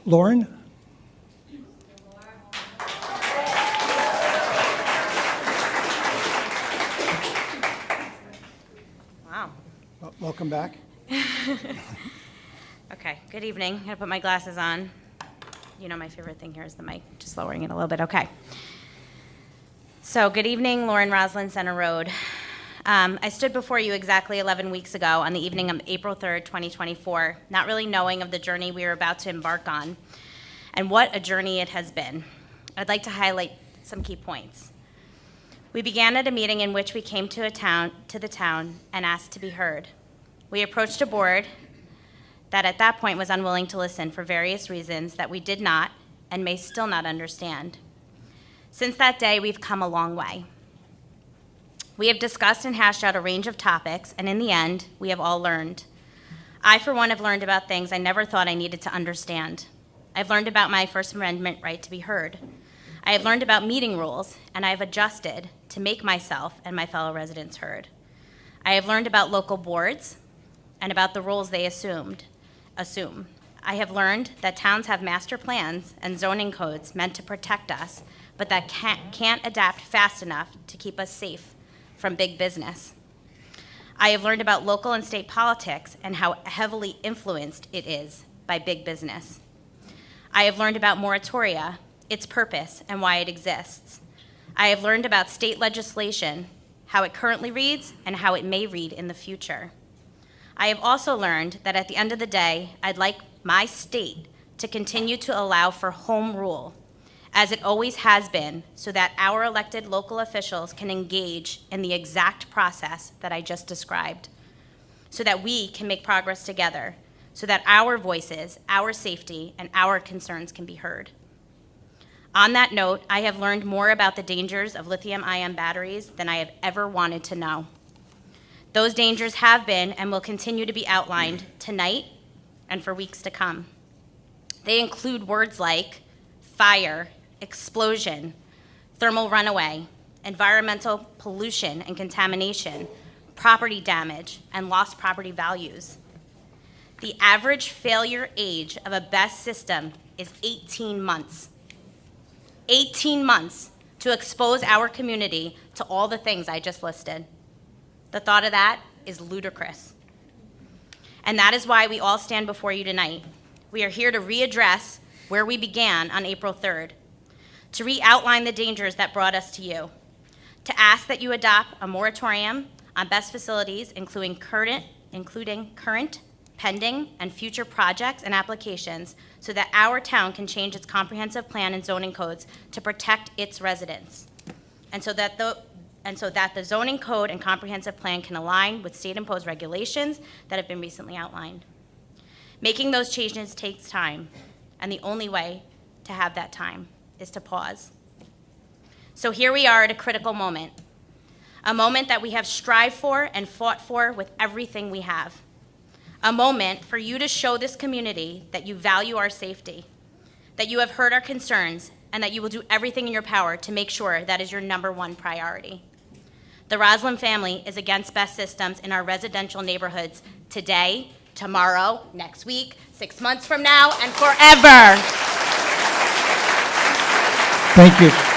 Lauren? Wow. Welcome back. Okay, good evening. I'm gonna put my glasses on. You know my favorite thing here is the mic, just lowering it a little bit, okay. So, good evening, Lauren Rosolen Center Road. I stood before you exactly 11 weeks ago on the evening of April 3rd, 2024, not really knowing of the journey we were about to embark on, and what a journey it has been. I'd like to highlight some key points. We began at a meeting in which we came to the town and asked to be heard. We approached a board that at that point was unwilling to listen for various reasons that we did not and may still not understand. Since that day, we've come a long way. We have discussed and hashed out a range of topics, and in the end, we have all learned. I, for one, have learned about things I never thought I needed to understand. I've learned about my First Amendment right to be heard. I have learned about meeting rules, and I have adjusted to make myself and my fellow residents heard. I have learned about local boards and about the roles they assume. I have learned that towns have master plans and zoning codes meant to protect us, but that can't adapt fast enough to keep us safe from big business. I have learned about local and state politics and how heavily influenced it is by big business. I have learned about moratoria, its purpose, and why it exists. I have learned about state legislation, how it currently reads, and how it may read in the future. I have also learned that at the end of the day, I'd like my state to continue to allow for home rule, as it always has been, so that our elected local officials can engage in the exact process that I just described, so that we can make progress together, so that our voices, our safety, and our concerns can be heard. On that note, I have learned more about the dangers of lithium-ion batteries than I have ever wanted to know. Those dangers have been and will continue to be outlined tonight and for weeks to come. They include words like fire, explosion, thermal runaway, environmental pollution and contamination, property damage, and lost property values. The average failure age of a BESS system is 18 months. 18 months to expose our community to all the things I just listed. The thought of that is ludicrous. And that is why we all stand before you tonight. We are here to readdress where we began on April 3rd, to re-outline the dangers that brought us to you, to ask that you adopt a moratorium on BESS facilities, including current, pending, and future projects and applications, so that our town can change its comprehensive plan and zoning codes to protect its residents, and so that the zoning code and comprehensive plan can align with state-imposed regulations that have been recently outlined. Making those changes takes time, and the only way to have that time is to pause. So here we are at a critical moment, a moment that we have strived for and fought for with everything we have. A moment for you to show this community that you value our safety, that you have heard our concerns, and that you will do everything in your power to make sure that is your #1 priority. The Rosolen family is against BESS systems in our residential neighborhoods today, tomorrow, next week, 6 months from now, and forever. Thank you.